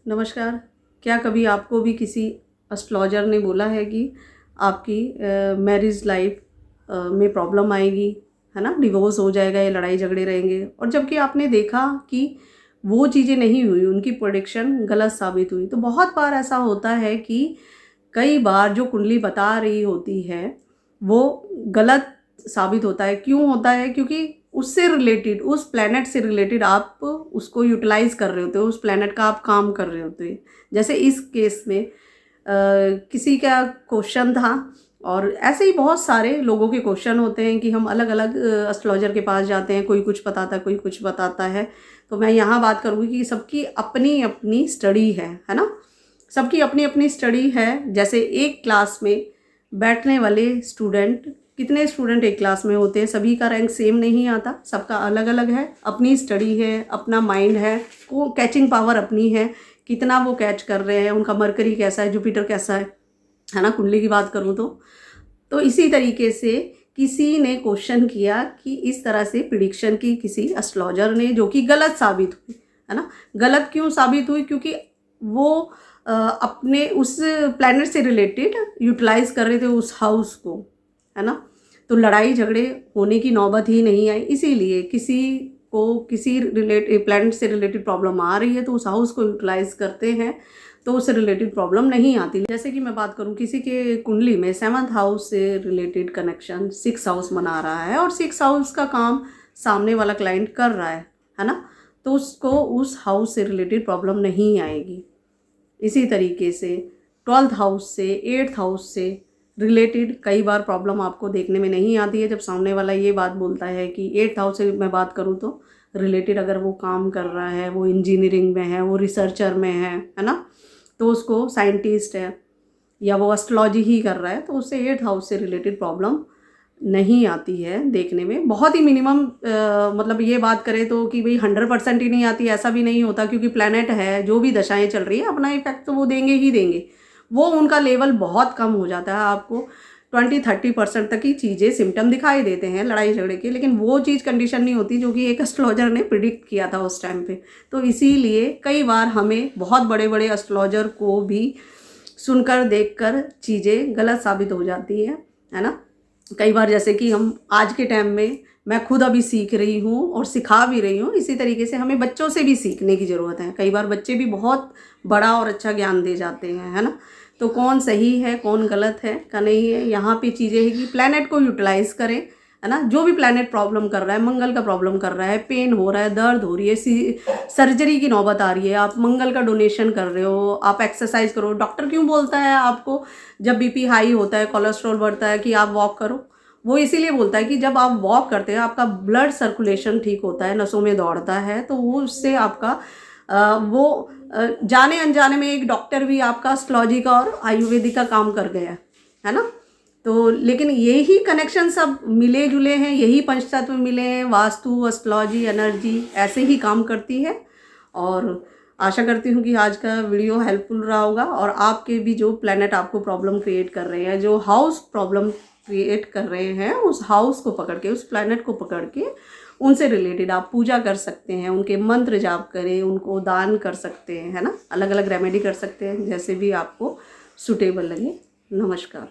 नमस्कार। क्या कभी आपको भी किसी एस्ट्रोलॉजर ने बोला है कि आपकी मैरिज लाइफ में प्रॉब्लम आएगी, है ना, डिवोर्स हो जाएगा या लड़ाई झगड़े रहेंगे, और जबकि आपने देखा कि वो चीज़ें नहीं हुई, उनकी प्रेडिक्शन गलत साबित हुई। तो बहुत बार ऐसा होता है कि कई बार जो कुंडली बता रही होती है वो गलत साबित होता है। क्यों होता है? क्योंकि उससे रिलेटेड, उस प्लैनेट से रिलेटेड आप उसको यूटिलाइज कर रहे होते हो, उस प्लैनेट का आप काम कर रहे होते हो। जैसे इस केस में किसी का क्वेश्चन था, और ऐसे ही बहुत सारे लोगों के क्वेश्चन होते हैं कि हम अलग अलग एस्ट्रोलॉजर के पास जाते हैं, कोई कुछ बताता है, कोई कुछ बताता है। तो मैं यहाँ बात करूँगी कि सबकी अपनी अपनी स्टडी है ना, सबकी अपनी अपनी स्टडी है। जैसे एक क्लास में बैठने वाले स्टूडेंट, कितने स्टूडेंट एक क्लास में होते हैं, सभी का रैंक सेम नहीं आता, सबका अलग अलग है, अपनी स्टडी है, अपना माइंड है, को कैचिंग पावर अपनी है, कितना वो कैच कर रहे हैं, उनका मरकरी कैसा है, जुपिटर कैसा है ना, कुंडली की बात करूँ तो इसी तरीके से किसी ने क्वेश्चन किया कि इस तरह से प्रिडिक्शन की किसी एस्ट्रोलॉजर ने, जो कि गलत साबित हुई, है ना। गलत क्यों साबित हुई? क्योंकि वो अपने उस प्लैनेट से रिलेटेड यूटिलाइज कर रहे थे उस हाउस को, है ना। तो लड़ाई झगड़े होने की नौबत ही नहीं आई। इसीलिए किसी को किसी प्लैनेट से रिलेटेड प्रॉब्लम आ रही है तो उस हाउस को यूटिलाइज करते हैं, तो उससे रिलेटेड प्रॉब्लम नहीं आती। जैसे कि मैं बात करूं, किसी के कुंडली में 7th हाउस से रिलेटेड कनेक्शन 6th हाउस बना रहा है, और 6th हाउस का काम सामने वाला क्लाइंट कर रहा है ना, तो उसको उस हाउस से रिलेटेड प्रॉब्लम नहीं आएगी। इसी तरीके से 12th हाउस से 8th हाउस से रिलेटेड कई बार प्रॉब्लम आपको देखने में नहीं आती है, जब सामने वाला ये बात बोलता है कि 8th हाउस से मैं बात करूँ तो रिलेटेड अगर वो काम कर रहा है, वो इंजीनियरिंग में है, वो रिसर्चर में है ना, तो उसको साइंटिस्ट है या वो एस्ट्रोलॉजी ही कर रहा है, तो उससे 8th हाउस से रिलेटेड प्रॉब्लम नहीं आती है देखने में। बहुत ही मिनिमम, मतलब ये बात करें तो कि भाई 100% ही नहीं आती, ऐसा भी नहीं होता, क्योंकि प्लैनेट है, जो भी दशाएं चल रही है अपना इफेक्ट तो वो देंगे ही देंगे। वो उनका लेवल बहुत कम हो जाता है, आपको 20-30% तक ही चीज़ें सिम्टम दिखाई देते हैं लड़ाई झगड़े के, लेकिन वो चीज़ कंडीशन नहीं होती जो कि एक एस्ट्रोलॉजर ने प्रिडिक्ट किया था उस टाइम पे। तो इसीलिए कई बार हमें बहुत बड़े बड़े एस्ट्रोलॉजर को भी सुनकर देखकर चीज़ें गलत साबित हो जाती है ना। कई बार जैसे कि हम आज के टाइम में, मैं खुद अभी सीख रही हूँ और सिखा भी रही हूँ, इसी तरीके से हमें बच्चों से भी सीखने की ज़रूरत है। कई बार बच्चे भी बहुत बड़ा और अच्छा ज्ञान दे जाते हैं, है ना। तो कौन सही है कौन गलत है का नहीं है, यहाँ पे चीज़ें है कि प्लैनेट को यूटिलाइज करें, है ना। जो भी प्लैनेट प्रॉब्लम कर रहा है, मंगल का प्रॉब्लम कर रहा है, पेन हो रहा है, दर्द हो रही है, सर्जरी की नौबत आ रही है, आप मंगल का डोनेशन कर रहे हो, आप एक्सरसाइज करो। डॉक्टर क्यों बोलता है आपको जब बीपी हाई होता है, कोलेस्ट्रॉल बढ़ता है, कि आप वॉक करो? वो इसीलिए बोलता है कि जब आप वॉक करते हैं आपका ब्लड सर्कुलेशन ठीक होता है, नसों में दौड़ता है, तो वो उससे आपका जाने अनजाने में एक डॉक्टर भी आपका एस्ट्रोलॉजी का और आयुर्वेदिक का काम कर गया है ना। तो लेकिन यही कनेक्शन सब मिले जुले हैं, यही पंचतत्व मिले हैं, वास्तु, एस्ट्रोलॉजी, एनर्जी ऐसे ही काम करती है। और आशा करती हूँ कि आज का वीडियो हेल्पफुल रहा होगा, और आपके भी जो प्लैनेट आपको प्रॉब्लम क्रिएट कर रहे हैं, जो हाउस प्रॉब्लम क्रिएट कर रहे हैं, उस हाउस को पकड़ के, उस प्लैनेट को पकड़ के उनसे रिलेटेड आप पूजा कर सकते हैं, उनके मंत्र जाप करें, उनको दान कर सकते हैं, है ना। अलग अलग रेमेडी कर सकते हैं, जैसे भी आपको सुटेबल लगे। नमस्कार।